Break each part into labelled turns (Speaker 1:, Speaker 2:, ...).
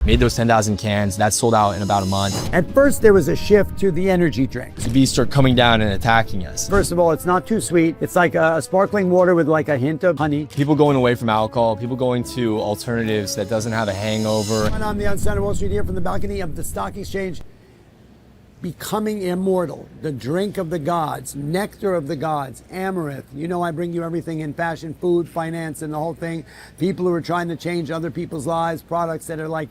Speaker 1: Made those 10,000 cans, that sold out in about a month.
Speaker 2: At first, there was a shift to the energy drinks.
Speaker 1: The bees start coming down and attacking us.
Speaker 2: First of all, it's not too sweet. It's like a sparkling water with like a hint of honey.
Speaker 1: People going away from alcohol, people going to alternatives that doesn't have a hangover.
Speaker 2: And on the outside of Wall Street here from the balcony of the stock exchange, becoming immortal, the drink of the gods, nectar of the gods, Amaryth. You know I bring you everything in fashion, food, finance, and the whole thing. People who are trying to change other people's lives, products that are like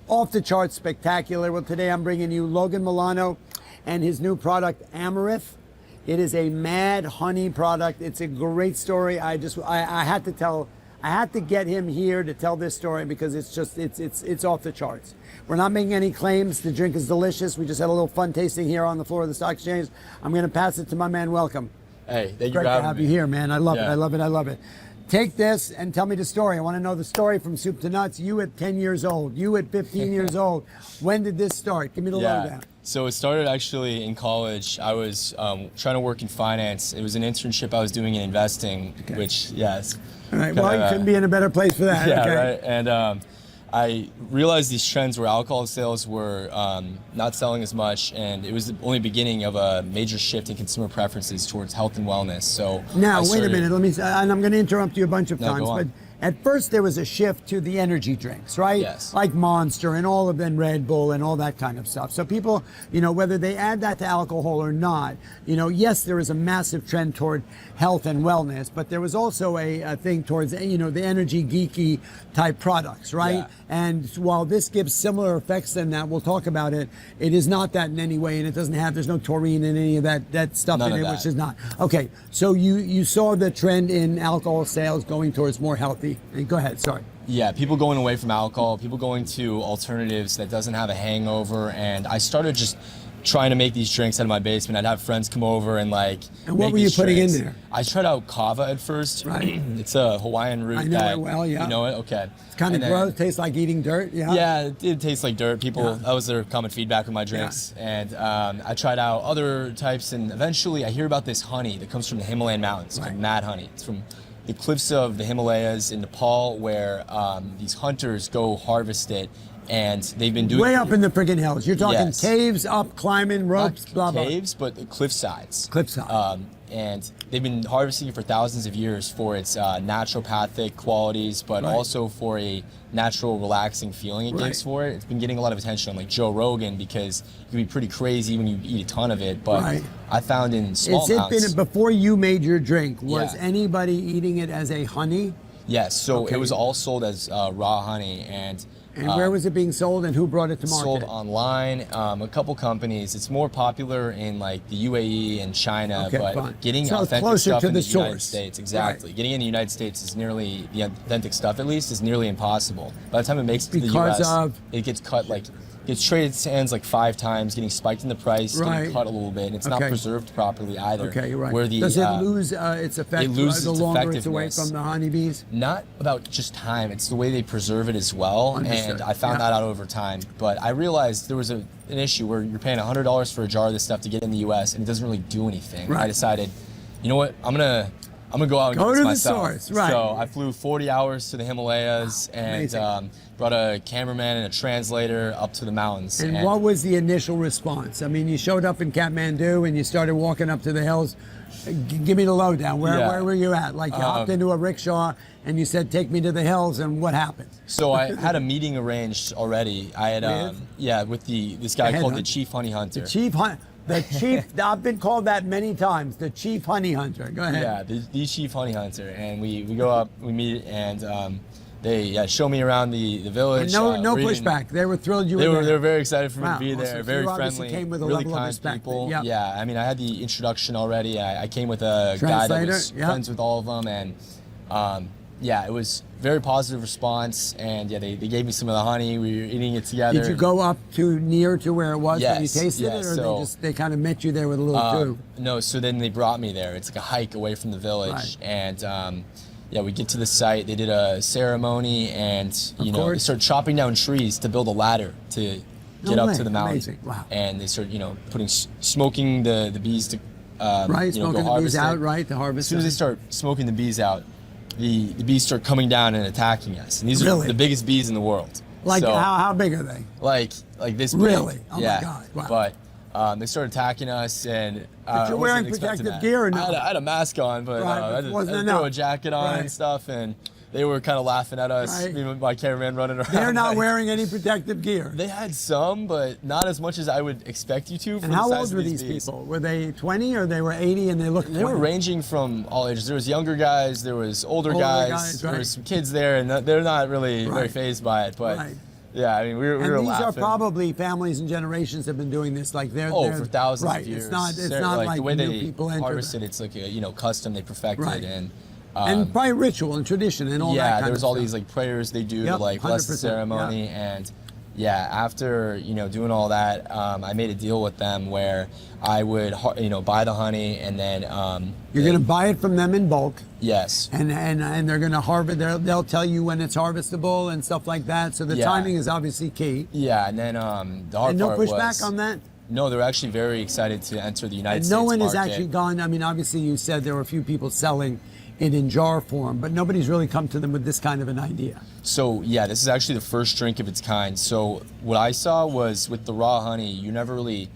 Speaker 2: off the charts spectacular. Well, today I'm bringing you Logan Milano and his new product, Amaryth. It is a mad honey product. It's a great story. I had to get him here to tell this story because it's off the charts. We're not making any claims. The drink is delicious. We just had a little fun tasting here on the floor of the stock exchange. I'm going to pass it to my man. Welcome.
Speaker 1: Hey, thank you
Speaker 2: Great
Speaker 1: for having
Speaker 2: to have
Speaker 1: me.
Speaker 2: you here, man. I love it.
Speaker 1: Yeah.
Speaker 2: I love it. I love it. Take this and tell me the story. I want to know the story from soup to nuts. You at 10 years old, you at 15 years old. When did this start? Give me the lowdown.
Speaker 1: So it started actually in college. I was trying to work in finance. It was an internship I was doing in investing, which, yes.
Speaker 2: All right, well, you couldn't be in a better place for that.
Speaker 1: Yeah,
Speaker 2: okay.
Speaker 1: right. And I realized these trends where alcohol sales were not selling as much, and it was the only beginning of a major shift in consumer preferences towards health and wellness. So
Speaker 2: now, wait a minute. And I'm going to interrupt you a bunch of times,
Speaker 1: go on.
Speaker 2: but at first there was a shift to the energy drinks, right?
Speaker 1: Yes.
Speaker 2: Like Monster and all of them, Red Bull and all that kind of stuff. So people, whether they add that to alcohol or not, yes, there is a massive trend toward health and wellness, but there was also a thing towards, the energy geeky type products, right?
Speaker 1: Yeah.
Speaker 2: And while this gives similar effects than that, we'll talk about it, it is not that in any way, and there's no taurine in any of that stuff
Speaker 1: None
Speaker 2: in
Speaker 1: of
Speaker 2: it,
Speaker 1: that.
Speaker 2: which is not. Okay, so you saw the trend in alcohol sales going towards more healthy. Go ahead, sorry.
Speaker 1: Yeah, people going away from alcohol, people going to alternatives that doesn't have a hangover, and I started just trying to make these drinks out of my basement. I'd have friends come over and
Speaker 2: And what were you putting in there?
Speaker 1: I tried out kava at first.
Speaker 2: Right.
Speaker 1: It's a Hawaiian root.
Speaker 2: I know it well, yeah.
Speaker 1: You know it? Okay.
Speaker 2: It's kind of gross, tastes like eating dirt, yeah?
Speaker 1: Yeah, it did taste like dirt. That was their common feedback with my drinks. Yeah. And I tried out other types, and eventually I hear about this honey that comes from the Himalayan mountains, called mad honey. It's from the cliffs of the Himalayas in Nepal, where these hunters go harvest it, and they've been doing
Speaker 2: way up in the friggin' hills. You're talking caves, up, climbing, ropes, blah, blah.
Speaker 1: Caves, but the cliff sides.
Speaker 2: Cliffside.
Speaker 1: And they've been harvesting it for thousands of years for its naturopathic qualities, but also for a natural, relaxing feeling it gives for it. It's been getting a lot of attention on like Joe Rogan because it can be pretty crazy when you eat a ton of it. But I found in small amounts.
Speaker 2: Before you made your drink, was anybody eating it as a honey?
Speaker 1: Yes, so it was all sold as raw honey, and
Speaker 2: where was it being sold, and who brought it to market?
Speaker 1: Sold online, a couple companies. It's more popular in like the UAE and China, but getting authentic stuff in the United States, getting in the United States is nearly, the authentic stuff at least, is nearly impossible. By the time it makes it to the US, it gets cut gets traded hands like 5 times, getting spiked in the price, getting cut a little bit, and it's not preserved properly either.
Speaker 2: Okay, you're right.
Speaker 1: Where
Speaker 2: Does it lose its effect
Speaker 1: it loses
Speaker 2: the
Speaker 1: its
Speaker 2: longer it's away from the honeybees?
Speaker 1: Not about just time, it's the way they preserve it as well.
Speaker 2: Understood.
Speaker 1: And I found that out over time. But I realized there was an issue where you're paying $100 for a jar of this stuff to get in the US, and it doesn't really do anything. I decided, you know what, I'm gonna go out and get this myself.
Speaker 2: Source, right.
Speaker 1: So I flew 40 hours to the Himalayas and brought a cameraman and a translator up to the mountains.
Speaker 2: And what was the initial response? I mean, you showed up in Kathmandu and you started walking up to the hills. Give me the lowdown. Where were you at? Like you hopped into a rickshaw and you said, take me to the hills, and what happened?
Speaker 1: So I had a meeting arranged already. I had, with this guy called the Chief Honey Hunter.
Speaker 2: The chief, I've been called that many times, the chief honey hunter. Go ahead.
Speaker 1: Yeah, the chief honey hunter. And we go up, we meet, and they show me around the village.
Speaker 2: And no pushback. They were thrilled you were there.
Speaker 1: They were very excited for me to be there. Very friendly,
Speaker 2: came with a
Speaker 1: really
Speaker 2: level of
Speaker 1: kind
Speaker 2: respect.
Speaker 1: people.
Speaker 2: Yep.
Speaker 1: Yeah, I mean, I had the introduction already. I came with a guy that was friends with all of them, and it was very positive response, and they gave me some of the honey. We were eating it together.
Speaker 2: Did you go up near to where it was when you tasted it, or
Speaker 1: so,
Speaker 2: they kind of met you there with a little tube?
Speaker 1: No, so then they brought me there. It's like a hike away from the village, and we get to the site. They did a ceremony, and they started chopping down trees to build a ladder to get up to the mountain.
Speaker 2: Amazing. Wow.
Speaker 1: And they started, smoking the bees to
Speaker 2: smoking the bees out, to harvest.
Speaker 1: As soon as they start smoking the bees out, the bees start coming down and attacking us. And these are the biggest bees in the world.
Speaker 2: Like how big are they?
Speaker 1: Like this big.
Speaker 2: Really? Oh
Speaker 1: yeah.
Speaker 2: my God! Wow.
Speaker 1: But they started attacking us, and
Speaker 2: but you're wearing protective gear or no?
Speaker 1: I had a mask on, but I had to throw a jacket on and stuff, and they were kind of laughing at us. Me and my cameraman running around.
Speaker 2: They're not wearing any protective gear.
Speaker 1: They had some, but not as much as I would expect you to.
Speaker 2: And how old were these people? Were they 20 or they were 80 and they looked 20?
Speaker 1: They were ranging from all ages. There was younger guys, there was older guys, there was some kids there, and they're not really very fazed by it. But yeah, I mean, we were laughing.
Speaker 2: And these are probably families and generations have been doing this. Like they're
Speaker 1: for thousands of years.
Speaker 2: It's not like
Speaker 1: the way
Speaker 2: new
Speaker 1: they
Speaker 2: people enter.
Speaker 1: Harvest it. It's like a custom they perfected
Speaker 2: and probably ritual and tradition and all that.
Speaker 1: Yeah, there was all these like prayers they do to like bless the ceremony, and after doing all that, I made a deal with them where I would buy the honey, and then
Speaker 2: you're going to buy it from them in bulk.
Speaker 1: Yes.
Speaker 2: And they're going to harvest. They'll tell you when it's harvestable and stuff like that. So the timing is obviously key.
Speaker 1: Yeah, and then the hard
Speaker 2: no
Speaker 1: part was
Speaker 2: pushback on that.
Speaker 1: No, they're actually very excited to enter the United States
Speaker 2: No one
Speaker 1: market.
Speaker 2: has actually gone. I mean, obviously you said there were a few people selling it in jar form, but nobody's really come to them with this kind of an idea.
Speaker 1: So yeah, this is actually the first drink of its kind. So what I saw was with the raw honey, you're never really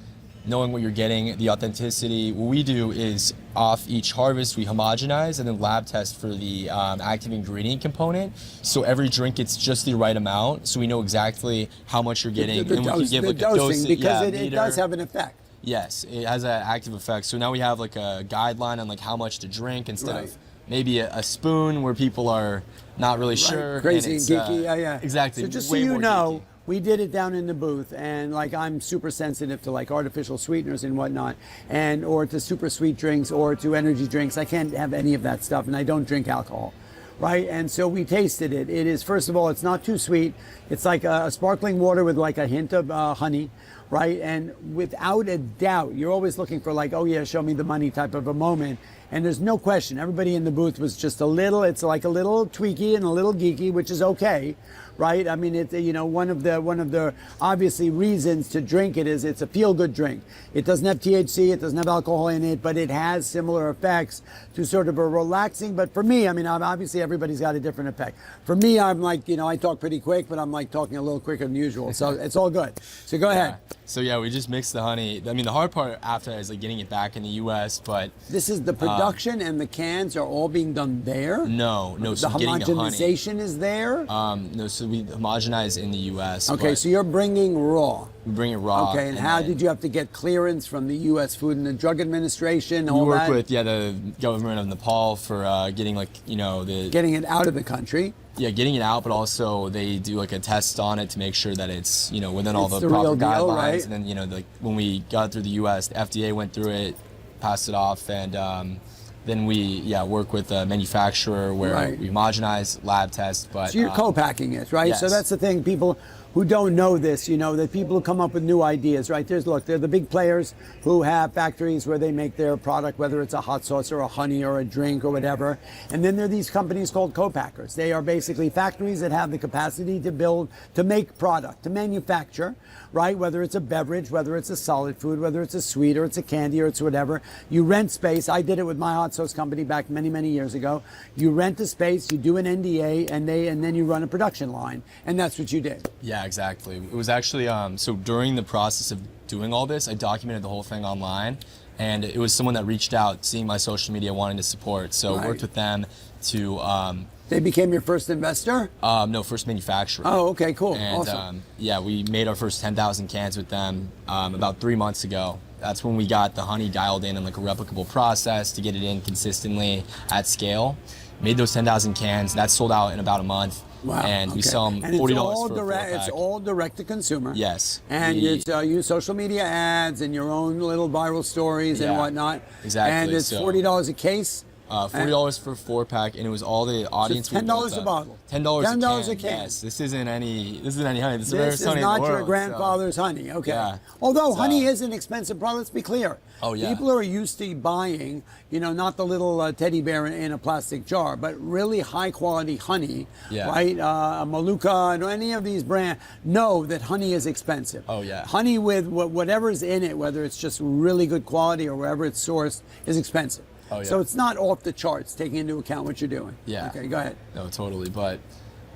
Speaker 1: knowing what you're getting, the authenticity. What we do is off each harvest, we homogenize and then lab test for the active ingredient component. So every drink, it's just the right amount. So we know exactly how much you're getting.
Speaker 2: And we can give like a dosing, because it does have an effect.
Speaker 1: Yes, it has an active effect. So now we have like a guideline on like how much to drink instead of maybe a spoon where people are not really sure.
Speaker 2: Crazy and geeky,
Speaker 1: Exactly.
Speaker 2: So just so you know, we did it down in the booth, and like I'm super sensitive to like artificial sweeteners and whatnot, or to super sweet drinks or to energy drinks. I can't have any of that stuff, and I don't drink alcohol. Right, and so we tasted it. It is, first of all, it's not too sweet. It's like a sparkling water with like a hint of honey, right? And without a doubt, you're always looking for like, oh yeah, show me the money type of a moment. And there's no question, everybody in the booth was just it's like a little tweaky and a little geeky, which is okay, right? I mean, it's one of the obviously reasons to drink it is it's a feel-good drink. It doesn't have THC, it doesn't have alcohol in it, but it has similar effects to sort of a relaxing. But for me, I mean, obviously everybody's got a different effect. For me, I'm like, I talk pretty quick, but I'm like talking a little quicker than usual, so it's all good. So go ahead.
Speaker 1: So yeah, we just mixed the honey. I mean, the hard part after is like getting it back in the U.S., but
Speaker 2: this is the production and the cans are all being done there?
Speaker 1: No. So
Speaker 2: the homogenization is there?
Speaker 1: No, so we homogenize in the U.S.
Speaker 2: Okay, so you're bringing raw.
Speaker 1: We bring it raw.
Speaker 2: Okay, and how did you have to get clearance from the U.S. Food and Drug Administration?
Speaker 1: We work with the government of Nepal for getting
Speaker 2: getting it out of the country.
Speaker 1: Yeah, getting it out, but also they do like a test on it to make sure that it's within all the proper guidelines.
Speaker 2: Right?
Speaker 1: And then like when we got it through the U.S., the FDA went through it, passed it off, and then we work with a manufacturer where we homogenize, lab test. But
Speaker 2: so you're co-packing it, right?
Speaker 1: Yes.
Speaker 2: So that's the thing, people who don't know this, that people who come up with new ideas, right? They're the big players who have factories where they make their product, whether it's a hot sauce or a honey or a drink or whatever. And then there are these companies called co-packers. They are basically factories that have the capacity to make product, to manufacture, right? Whether it's a beverage, whether it's a solid food, whether it's a sweet or it's a candy or it's whatever. You rent space. I did it with my hot sauce company back many, many years ago. You rent a space, you do an NDA, and then you run a production line. And that's what you did.
Speaker 1: Yeah, exactly. It was actually, so during the process of doing all this, I documented the whole thing online, and it was someone that reached out, seeing my social media, wanting to support. So I worked with them to...
Speaker 2: They became your first investor?
Speaker 1: No, first manufacturer.
Speaker 2: Oh, okay, cool.
Speaker 1: And
Speaker 2: awesome.
Speaker 1: We made our first 10,000 cans with them about 3 months ago. That's when we got the honey dialed in like a replicable process to get it in consistently at scale. Made those 10,000 cans. That sold out in about a month.
Speaker 2: Wow.
Speaker 1: And we sell them $40 for a 4-pack.
Speaker 2: It's all direct to consumer.
Speaker 1: Yes.
Speaker 2: And you use social media ads and your own little viral stories and whatnot.
Speaker 1: Exactly.
Speaker 2: And it's $40 a case.
Speaker 1: $40 for a 4-pack, and it was all the audience.
Speaker 2: So $10 a bottle.
Speaker 1: $10 a can. Yes, this isn't any honey. This is
Speaker 2: not your grandfather's honey. Okay. Yeah. Although honey is an expensive product. Let's be clear.
Speaker 1: Oh yeah.
Speaker 2: People are used to buying, not the little teddy bear in a plastic jar, but really high quality honey. Yeah. Right. Maluka and any of these brands know that honey is expensive.
Speaker 1: Oh yeah.
Speaker 2: Honey with whatever's in it, whether it's just really good quality or wherever it's sourced, is expensive. Oh, yeah. So it's not off the charts, taking into account what you're doing.
Speaker 1: Yeah.
Speaker 2: Okay, go ahead.
Speaker 1: No, totally. But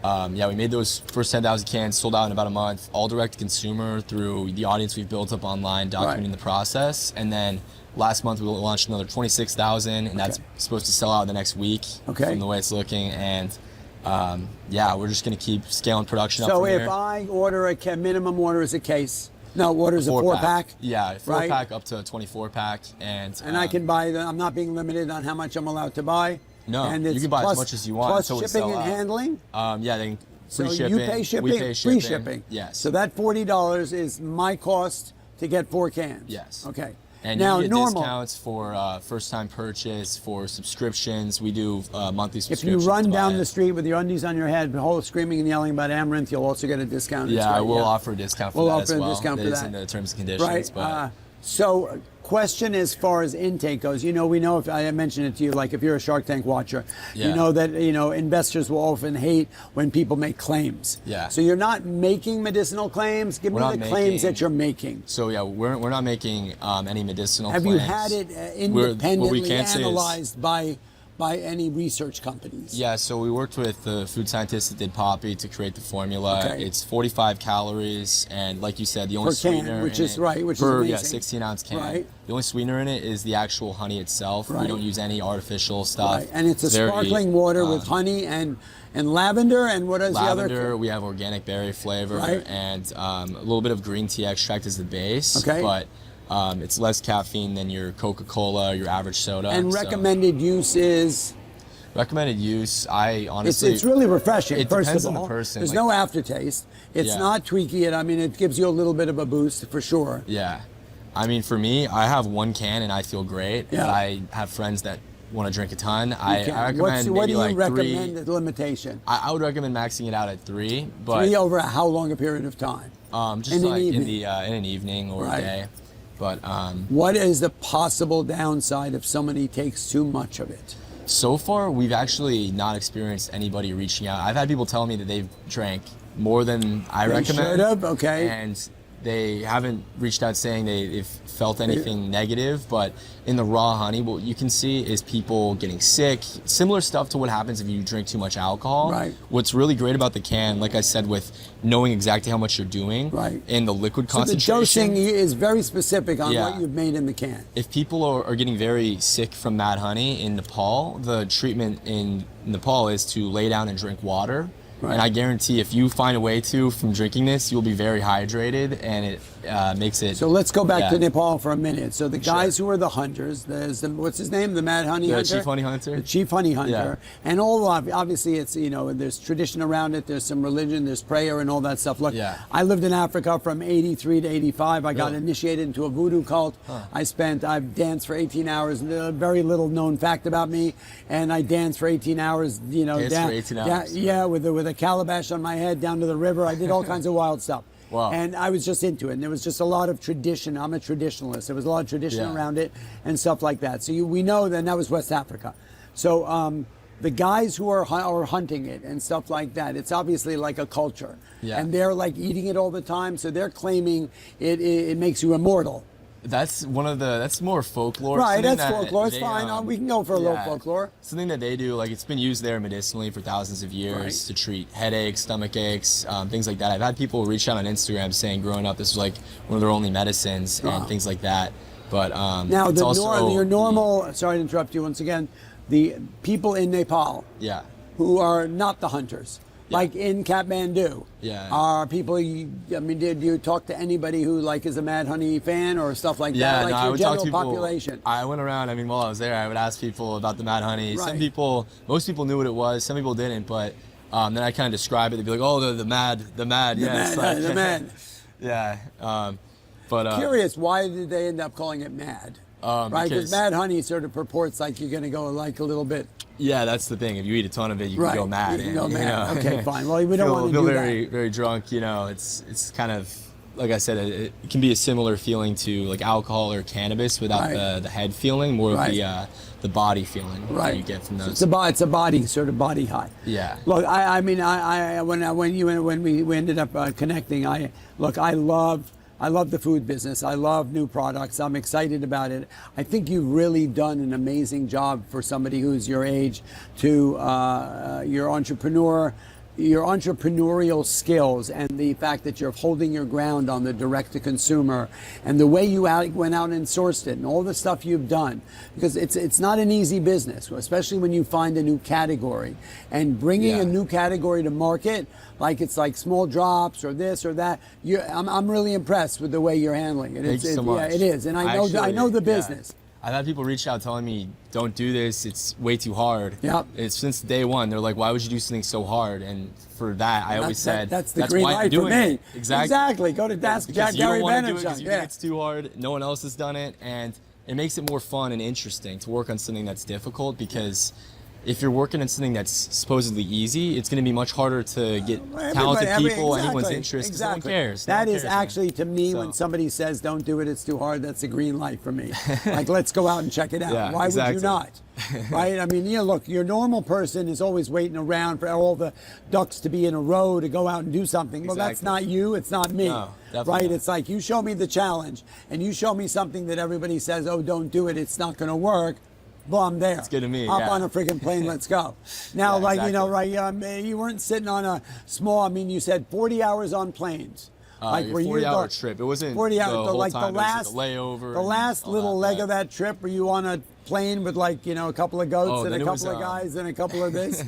Speaker 1: Yeah, we made those first 10,000 cans, sold out in about a month, all direct to consumer through the audience we've built up online, documenting the process. And then last month we launched another 26,000, and that's supposed to sell out in the next week from the way it's looking. And yeah, we're just going to keep scaling production up
Speaker 2: So
Speaker 1: from
Speaker 2: if
Speaker 1: here.
Speaker 2: I order minimum order is a case. No, orders a 4-pack.
Speaker 1: Yeah, 4-pack up to a 24-pack, and
Speaker 2: I can buy I'm not being limited on how much I'm allowed to buy.
Speaker 1: No,
Speaker 2: and
Speaker 1: you can buy as much as you want.
Speaker 2: Plus shipping and handling.
Speaker 1: Yeah, they free
Speaker 2: so
Speaker 1: shipping.
Speaker 2: You pay shipping.
Speaker 1: We pay shipping.
Speaker 2: Free shipping.
Speaker 1: Yes.
Speaker 2: So that $40 is my cost to get 4 cans.
Speaker 1: Yes.
Speaker 2: Okay.
Speaker 1: And
Speaker 2: now,
Speaker 1: you get
Speaker 2: normal
Speaker 1: discounts for first-time purchase, for subscriptions. We do monthly subscriptions.
Speaker 2: If you run down the street with your undies on your head, the whole screaming and yelling about Amaryth, you'll also get a discount.
Speaker 1: Yeah, we'll offer a discount for that as well.
Speaker 2: We'll offer a discount for that.
Speaker 1: It's in the terms and conditions.
Speaker 2: Right.
Speaker 1: But
Speaker 2: so, question as far as intake goes, we know, if I mentioned it to you, like if you're a Shark Tank watcher, you know that investors will often hate when people make claims.
Speaker 1: Yeah.
Speaker 2: So you're not making medicinal claims. Give me the claims that you're making.
Speaker 1: So yeah, we're not making any medicinal claims.
Speaker 2: Have you had it independently analyzed by any research companies?
Speaker 1: Yeah, so we worked with the food scientists that did poppy to create the formula. Okay. It's 45 calories, and like you said, the only sweetener
Speaker 2: which
Speaker 1: in
Speaker 2: is
Speaker 1: it,
Speaker 2: which is amazing.
Speaker 1: 16-ounce can.
Speaker 2: Right.
Speaker 1: The only sweetener in it is the actual honey itself.
Speaker 2: Right.
Speaker 1: We don't use any artificial stuff.
Speaker 2: Right. And it's a sparkling water with honey and lavender, and what is
Speaker 1: lavender,
Speaker 2: the other?
Speaker 1: We have organic berry flavor,
Speaker 2: right.
Speaker 1: and a little bit of green tea extract as the base.
Speaker 2: Okay.
Speaker 1: But it's less caffeine than your Coca-Cola, your average soda.
Speaker 2: And recommended use is?
Speaker 1: Recommended use, I honestly...
Speaker 2: It's really refreshing,
Speaker 1: it
Speaker 2: first
Speaker 1: depends
Speaker 2: of all.
Speaker 1: on the person.
Speaker 2: There's no aftertaste. It's not tweaky. It gives you a little bit of a boost, for sure.
Speaker 1: Yeah. I mean, for me, I have 1 can and I feel great.
Speaker 2: Yeah.
Speaker 1: But I have friends that want to drink a ton. I recommend
Speaker 2: what do you
Speaker 1: like
Speaker 2: recommend
Speaker 1: 3.
Speaker 2: the limitation?
Speaker 1: I would recommend maxing it out at 3. But
Speaker 2: 3 over how long a period of time?
Speaker 1: Just like in an evening or a day. But
Speaker 2: what is the possible downside if somebody takes too much of it?
Speaker 1: So far, we've actually not experienced anybody reaching out. I've had people tell me that they've drank more than I recommend.
Speaker 2: Should have, okay.
Speaker 1: And they haven't reached out saying they've felt anything negative, but in the raw honey, what you can see is people getting sick, similar stuff to what happens if you drink too much alcohol.
Speaker 2: Right.
Speaker 1: What's really great about the can, like I said, with knowing exactly how much you're doing and the liquid concentration.
Speaker 2: The dosing is very specific on what you've made in the can.
Speaker 1: If people are getting very sick from mad honey in Nepal, the treatment in Nepal is to lay down and drink water. Right. And I guarantee if you find a way from drinking this, you'll be very hydrated, and it makes it...
Speaker 2: So let's go back to Nepal for a minute. So the guys who are the hunters, what's his name? The Mad Honey Hunter?
Speaker 1: The Chief Honey Hunter.
Speaker 2: The Chief Honey Hunter. Yeah. And obviously it's, there's tradition around it, there's some religion, there's prayer and all that stuff. Look, I lived in Africa from 83 to 85. I got initiated into a voodoo cult. Huh. I've danced for 18 hours, very little known fact about me, and I danced for 18 hours,
Speaker 1: for 18 hours.
Speaker 2: With a calabash on my head down to the river. I did all kinds of wild stuff.
Speaker 1: Wow.
Speaker 2: And I was just into it. And there was just a lot of tradition. I'm a traditionalist. There was a lot of tradition around it and stuff like that. So we know that was West Africa. So the guys who are hunting it and stuff like that, it's obviously like a culture. Yeah. And they're like eating it all the time. So they're claiming it makes you immortal.
Speaker 1: That's more folklore.
Speaker 2: Right, that's folklore. It's fine. We can go for a little folklore.
Speaker 1: Something that they do, like it's been used there medicinally for thousands of years to treat headaches, stomach aches, things like that. I've had people reach out on Instagram saying growing up this was like one of their only medicines and things like that. But
Speaker 2: now your normal. Sorry to interrupt you once again. The people in Nepal, who are not the hunters. Like in Kathmandu, are people? Do you talk to anybody who is a Mad Honey fan or stuff like that?
Speaker 1: I would
Speaker 2: general
Speaker 1: talk to people,
Speaker 2: population.
Speaker 1: I went around. While I was there, I would ask people about the Mad Honey. Right. Most people knew what it was. Some people didn't, but then I kind of describe it. They'd be like, "Oh, the mad."
Speaker 2: The mad.
Speaker 1: Yeah.
Speaker 2: Curious, why did they end up calling it mad? Right, because Mad Honey sort of purports like you're going to go like a little bit.
Speaker 1: Yeah, that's the thing. If you eat a ton of it, you can go mad.
Speaker 2: You can go mad. Okay, fine. Well, we don't want to do
Speaker 1: very, very drunk. It's kind of, like I said, it can be a similar feeling to like alcohol or cannabis without the head feeling, more of the body feeling that you get from those.
Speaker 2: So it's a body sort of body high.
Speaker 1: Yeah.
Speaker 2: Look, when we ended up connecting, I love the food business. I love new products. I'm excited about it. I think you've really done an amazing job for somebody who's your age. You're entrepreneur, your entrepreneurial skills and the fact that you're holding your ground on the direct-to-consumer and the way you went out and sourced it and all the stuff you've done, because it's not an easy business, especially when you find a new category and bringing a new category to market, like it's like small drops or this or that. I'm really impressed with the way you're handling it.
Speaker 1: Thank you so much.
Speaker 2: Yeah, it is, and I know the business.
Speaker 1: I've had people reach out telling me, don't do this, it's way too hard.
Speaker 2: Yep.
Speaker 1: It's since day one, they're like, why would you do something so hard? And for that, I always said,
Speaker 2: that's the green light for me.
Speaker 1: Exactly.
Speaker 2: Go to Ask Jack Gary Vaynerchuk.
Speaker 1: Because you think it's too hard, no one else has done it, and it makes it more fun and interesting to work on something that's difficult, because if you're working on something that's supposedly easy, it's going to be much harder to get talented people, anyone's interest, because no one cares.
Speaker 2: That is actually, to me, when somebody says, don't do it, it's too hard, that's a green light for me. Like, let's go out and check it out. Why would you not? Right? I mean, look, your normal person is always waiting around for all the ducks to be in a row to go out and do something. Well, that's not you, it's not me.
Speaker 1: No,
Speaker 2: right? It's like, you show me the challenge, and you show me something that everybody says, oh, don't do it, it's not going to work. Well, I'm there.
Speaker 1: It's good to me.
Speaker 2: Hop on a freaking plane, let's go. Now, you weren't sitting on a small, you said 40 hours on planes.
Speaker 1: Like, 40-hour trip. It wasn't
Speaker 2: 40 hours,
Speaker 1: the
Speaker 2: like
Speaker 1: time.
Speaker 2: the last
Speaker 1: layover.
Speaker 2: The last little leg of that trip, were you on a plane with a couple of goats and a couple of guys and a couple of this?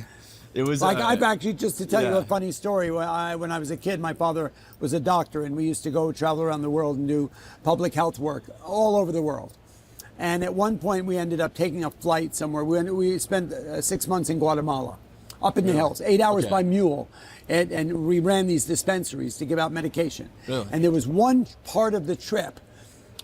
Speaker 1: It was
Speaker 2: like I've actually, just to tell you a funny story, when I was a kid, my father was a doctor, and we used to go travel around the world and do public health work all over the world. And at one point, we ended up taking a flight somewhere. We spent 6 months in Guatemala, up in the hills, 8 hours by mule. And we ran these dispensaries to give out medication.
Speaker 1: Really?
Speaker 2: And there was one part of the trip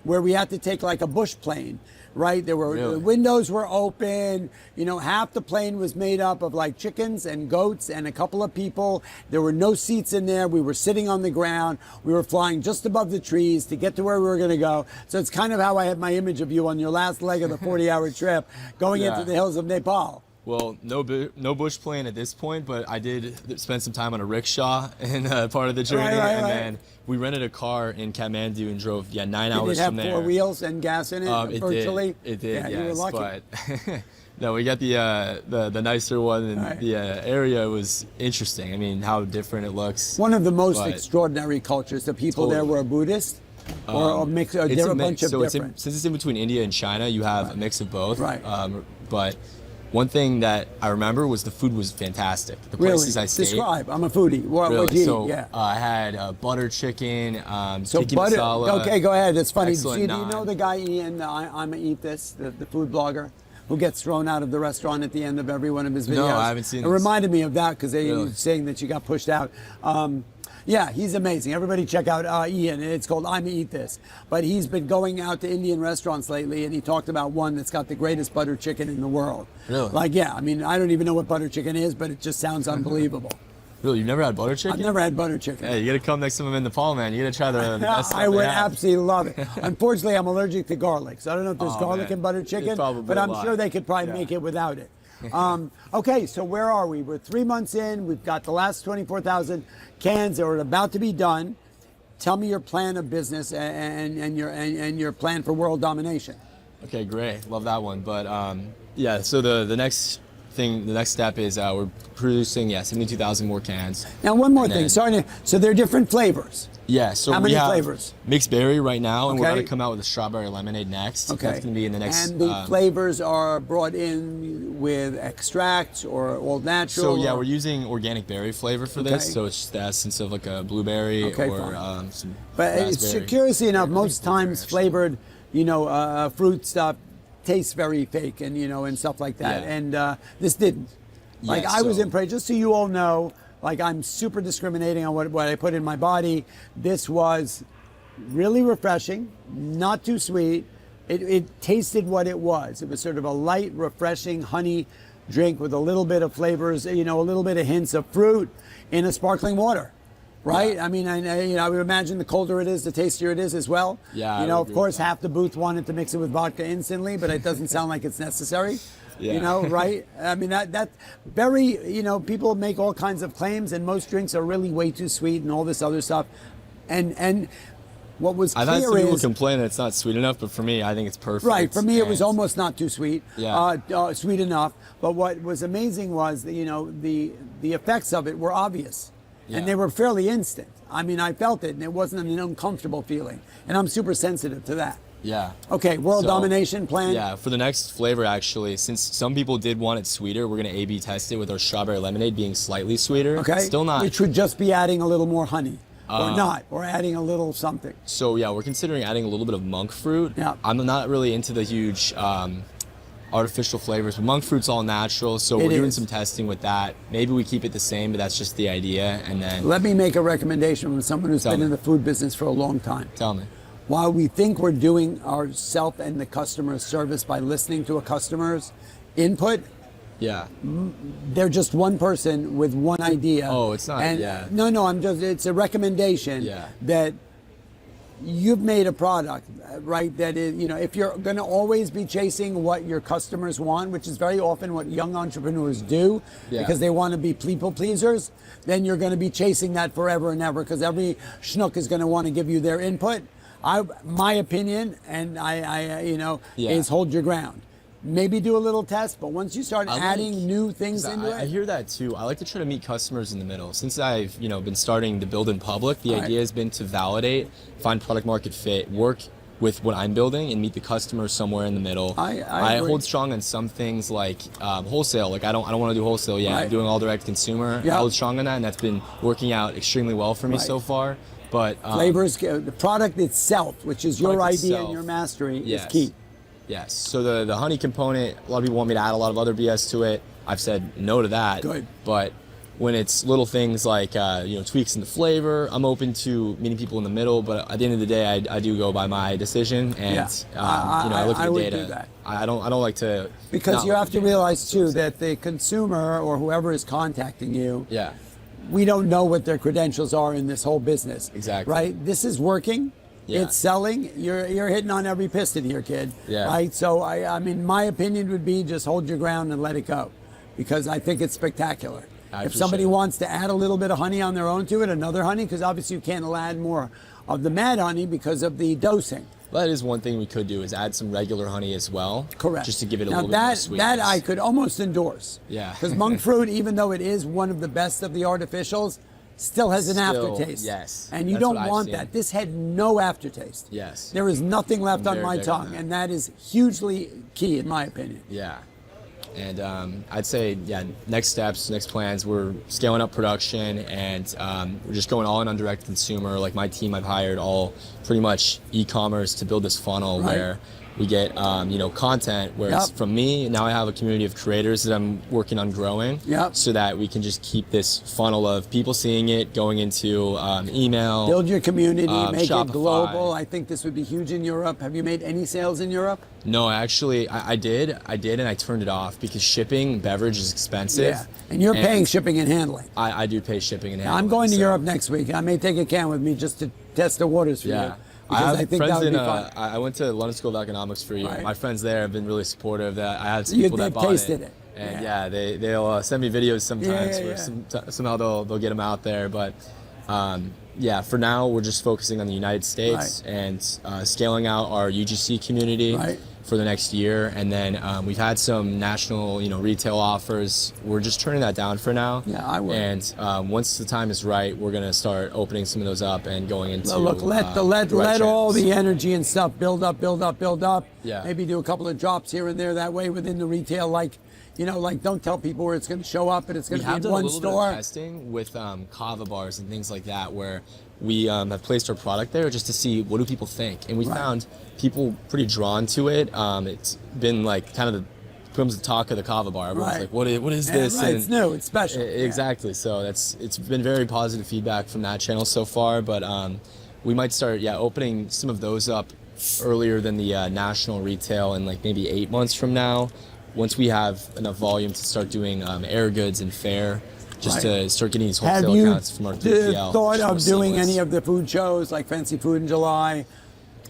Speaker 2: where we had to take like a bush plane, right? There were the windows were open. Half the plane was made up of like chickens and goats and a couple of people. There were no seats in there. We were sitting on the ground. We were flying just above the trees to get to where we were going to go. So it's kind of how I had my image of you on your last leg of the 40-hour trip going into the hills of Nepal.
Speaker 1: Well, no bush plane at this point, but I did spend some time on a rickshaw in part of the journey, and then we rented a car in Kathmandu and drove 9 hours from there.
Speaker 2: Did it have 4 wheels and gas in it? Virtually.
Speaker 1: It did.
Speaker 2: Yeah,
Speaker 1: yes,
Speaker 2: you were lucky.
Speaker 1: But no, we got the nicer one, and the area was interesting. I mean, how different it looks.
Speaker 2: One of the most extraordinary cultures. The people there were Buddhist. Or a mix. They're a bunch of different.
Speaker 1: Since it's in between India and China, you have a mix of both.
Speaker 2: Right.
Speaker 1: But one thing that I remember was the food was fantastic. The places I stayed.
Speaker 2: Describe. I'm a foodie. What do you eat?
Speaker 1: I had butter chicken, tikka
Speaker 2: butter.
Speaker 1: masala.
Speaker 2: Okay, go ahead. It's funny. Do you
Speaker 1: naan.
Speaker 2: know the guy Ian? I'm Eat This, the food blogger, who gets thrown out of the restaurant at the end of every one of his videos.
Speaker 1: No, I haven't seen.
Speaker 2: It reminded me of that because they were saying that you got pushed out. Yeah, he's amazing. Everybody check out Ian. It's called I'm Eat This. But he's been going out to Indian restaurants lately, and he talked about one that's got the greatest butter chicken in the world.
Speaker 1: Really?
Speaker 2: Like, I don't even know what butter chicken is, but it just sounds unbelievable.
Speaker 1: Really? You've never had butter chicken?
Speaker 2: I've never had butter chicken.
Speaker 1: Hey, you gotta come next time I'm in Nepal, man. You gotta try the best stuff
Speaker 2: I would absolutely love it. Unfortunately, I'm allergic to garlic, so I don't know if there's garlic in butter chicken, but I'm sure they could probably make it without it. Okay, so where are we? We're 3 months in. We've got the last 24,000 cans that are about to be done. Tell me your plan of business and your plan for world domination. Okay, great. Love that one. But so the next step is we're producing 72,000 more cans. Now, one more thing. So they're different flavors. Yeah, so how many flavors? Mixed berry right now, and we're going to come out with a strawberry lemonade next. Okay. That's going to be in the next... And the flavors are brought in with extracts or all natural? So, we're using organic berry flavor for this, so it's the essence of like a blueberry or some raspberry. Curiously enough, most times flavored, fruit stuff tastes very fake and stuff like that, and this didn't. Like, I was impressed, just so you all know, like, I'm super discriminating on what I put in my body. This was really refreshing, not too sweet. It tasted what it was. It was sort of a light, refreshing honey drink with a little bit of flavors, a little bit of hints of fruit in a sparkling water. Right? I mean, I would imagine the colder it is, the tastier it is as well. Yeah. Of course, half the booth wanted to mix it with vodka instantly, but it doesn't sound like it's necessary. Yeah. Right? I mean, that very, people make all kinds of claims, and most drinks are really way too sweet and all this other stuff. And What was
Speaker 1: I've had
Speaker 2: clear
Speaker 1: some people
Speaker 2: is
Speaker 1: complain that it's not sweet enough, but for me, I think it's perfect.
Speaker 2: right. For me, it was almost not too sweet.
Speaker 1: Yeah.
Speaker 2: Sweet enough. But what was amazing was that, you know, the effects of it were obvious, and they were fairly instant. I mean, I felt it, and it wasn't an uncomfortable feeling, and I'm super sensitive to that.
Speaker 1: Yeah.
Speaker 2: Okay, world domination plan.
Speaker 1: Yeah, for the next flavor, actually, since some people did want it sweeter, we're going to A/B test it with our strawberry lemonade being slightly sweeter.
Speaker 2: Okay.
Speaker 1: Still not.
Speaker 2: Which would just be adding a little more honey. Or not, or adding a little something.
Speaker 1: So yeah, we're considering adding a little bit of monk fruit.
Speaker 2: Yeah.
Speaker 1: I'm not really into the huge artificial flavors, but monk fruit's all natural, so we're doing some testing with that. Maybe we keep it the same, but that's just the idea. And then
Speaker 2: let me make a recommendation from someone who's been in the food business for a long time.
Speaker 1: Tell me.
Speaker 2: While we think we're doing ourself and the customer service by listening to a customer's input,
Speaker 1: yeah,
Speaker 2: they're just one person with one idea.
Speaker 1: Oh, it's not.
Speaker 2: And
Speaker 1: yeah.
Speaker 2: No, it's a recommendation.
Speaker 1: Yeah.
Speaker 2: That you've made a product, right? That is, you know, if you're going to always be chasing what your customers want, which is very often what young entrepreneurs do, because they want to be people pleasers, then you're going to be chasing that forever and ever, because every schnook is going to want to give you their input. My opinion, and is hold your ground. Maybe do a little test, but once you start adding new things into it.
Speaker 1: I hear that too. I like to try to meet customers in the middle. Since I've been starting to build in public, the idea has been to validate, find product market fit, work with what I'm building, and meet the customer somewhere in the middle. I hold strong on some things like wholesale. Like I don't want to do wholesale yet. I'm doing all direct consumer. I hold strong on that, and that's been working out extremely well for me so far. But
Speaker 2: flavors, the product itself, which is your idea and your mastery, is key.
Speaker 1: Yes. So the honey component, a lot of people want me to add a lot of other BS to it. I've said no to that.
Speaker 2: Good.
Speaker 1: But when it's little things like tweaks in the flavor, I'm open to meeting people in the middle. But at the end of the day, I do go by my decision, and I look at the data.
Speaker 2: Do that.
Speaker 1: I don't like to,
Speaker 2: because you have to realize too that the consumer or whoever is contacting you, we don't know what their credentials are in this whole business.
Speaker 1: Exactly.
Speaker 2: Right. This is working. It's selling. You're hitting on every piston here, kid.
Speaker 1: Yeah.
Speaker 2: Right. So I mean, my opinion would be just hold your ground and let it go, because I think it's spectacular. If somebody wants to add a little bit of honey on their own to it, another honey, because obviously you can't add more of the mad honey because of the dosing.
Speaker 1: That is one thing we could do, is add some regular honey as well.
Speaker 2: Correct.
Speaker 1: Just to give it a little bit more sweetness.
Speaker 2: That I could almost endorse.
Speaker 1: Yeah.
Speaker 2: Because monk fruit, even though it is one of the best of the artificials, still has an aftertaste.
Speaker 1: Yes.
Speaker 2: And you don't want that. This had no aftertaste.
Speaker 1: Yes.
Speaker 2: There is nothing left on my tongue, and that is hugely key in my opinion.
Speaker 1: Yeah. And I'd say, next steps, next plans, we're scaling up production, and we're just going all in on direct consumer. Like my team, I've hired all pretty much e-commerce to build this funnel where we get content where it's from me. Now I have a community of creators that I'm working on growing, so that we can just keep this funnel of people seeing it, going into email.
Speaker 2: Build your community, make
Speaker 1: Shopify.
Speaker 2: it global. I think this would be huge in Europe. Have you made any sales in Europe?
Speaker 1: No, actually, I did, and I turned it off because shipping beverage is expensive.
Speaker 2: Yeah, and you're paying shipping and handling.
Speaker 1: I do pay shipping and handling.
Speaker 2: I'm going to Europe next week. I may take a can with me just to test the waters for you. Because I think that would be fun.
Speaker 1: I went to London School of Economics for a year. My friends there have been really supportive. That I had some
Speaker 2: They've
Speaker 1: people that bought
Speaker 2: tasted
Speaker 1: it. And they'll send me videos sometimes where somehow they'll get them out there. But for now we're just focusing on the United States and scaling out our UGC community for the next year. And then we've had some national retail offers. We're just turning that down for now.
Speaker 2: Yeah, I will.
Speaker 1: And once the time is right, we're gonna start opening some of those up and going into
Speaker 2: let all the energy and stuff build up.
Speaker 1: Yeah.
Speaker 2: Maybe do a couple of drops here and there. That way within the retail, don't tell people where it's going to show up, but it's going to be in one store.
Speaker 1: We have done a little bit of testing with kava bars and things like that, where we have placed our product there just to see what do people think, and we found people pretty drawn to it. It's been like kind of becomes the talk of the kava bar. Everyone's like, what is this?
Speaker 2: And it's new, it's special.
Speaker 1: Exactly. So it's been very positive feedback from that channel so far, but we might start opening some of those up earlier than the national retail in like maybe 8 months from now. Once we have enough volume to start doing air goods and fair, just to start getting these wholesale accounts from our 3PL.
Speaker 2: Have you thought of doing any of the food shows like Fancy Food in July?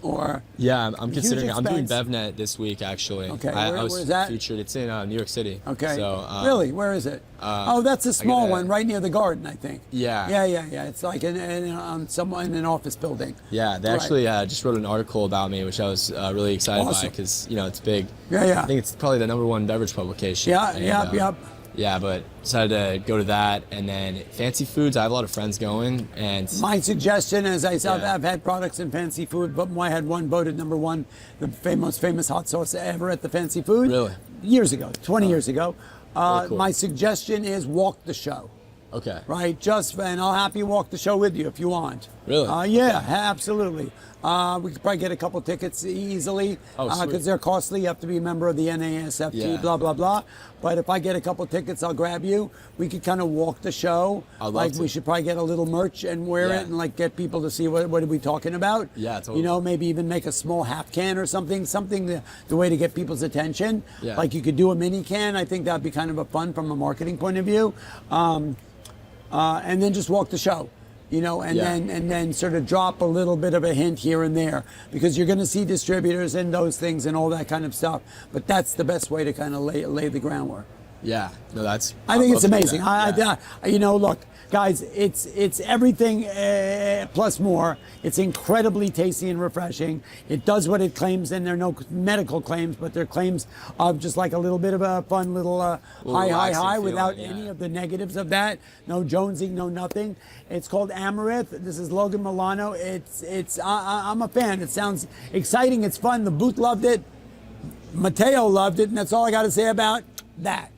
Speaker 2: Or
Speaker 1: yeah, I'm considering.
Speaker 2: huge
Speaker 1: I'm doing
Speaker 2: expense.
Speaker 1: BevNet this week actually.
Speaker 2: Okay,
Speaker 1: I was
Speaker 2: where's that?
Speaker 1: featured. It's in New York City.
Speaker 2: Okay.
Speaker 1: So
Speaker 2: really, where is it? Oh, that's a small one, right near the garden, I think.
Speaker 1: Yeah.
Speaker 2: Yeah. It's like in an office building.
Speaker 1: Yeah, they actually just wrote an article about me, which I was really excited by because it's big.
Speaker 2: Yeah.
Speaker 1: I think it's probably the #1 beverage publication.
Speaker 2: Yep.
Speaker 1: Yeah, but decided to go to that, and then fancy foods. I have a lot of friends going, and
Speaker 2: my suggestion, as I said, I've had products in fancy food, but I had one voted #1, the most famous hot sauce ever at the fancy food.
Speaker 1: Really?
Speaker 2: Years ago, 20 years ago.
Speaker 1: Cool.
Speaker 2: My suggestion is walk the show.
Speaker 1: Okay.
Speaker 2: Right, and I'll happy walk the show with you if you want.
Speaker 1: Really?
Speaker 2: Yeah, absolutely. We could probably get a couple tickets easily because they're costly. You have to be a member of the NASFT, blah, blah, blah. But if I get a couple tickets, I'll grab you. We could kind of walk the show. We should probably get a little merch and wear it and like get people to see what are we talking about.
Speaker 1: Yeah, totally.
Speaker 2: You know, maybe even make a small half can or something the way to get people's attention.
Speaker 1: Yeah.
Speaker 2: Like you could do a mini can. I think that'd be kind of a fun from a marketing point of view. And then just walk the show, and then sort of drop a little bit of a hint here and there because you're going to see distributors and those things and all that kind of stuff. But that's the best way to kind of lay the groundwork.
Speaker 1: Yeah, no, I
Speaker 2: think it's amazing.
Speaker 1: Look,
Speaker 2: guys, it's everything plus more. It's incredibly tasty and refreshing. It does what it claims, and there are no medical claims, but they're claims of just like a little bit of a fun little high without any of the negatives of that. No jonesing, no nothing. It's called Amaryth. This is Logan Milano. I'm a fan. It sounds exciting. It's fun. The booth loved it. Mateo loved it, and that's all I got to say about that.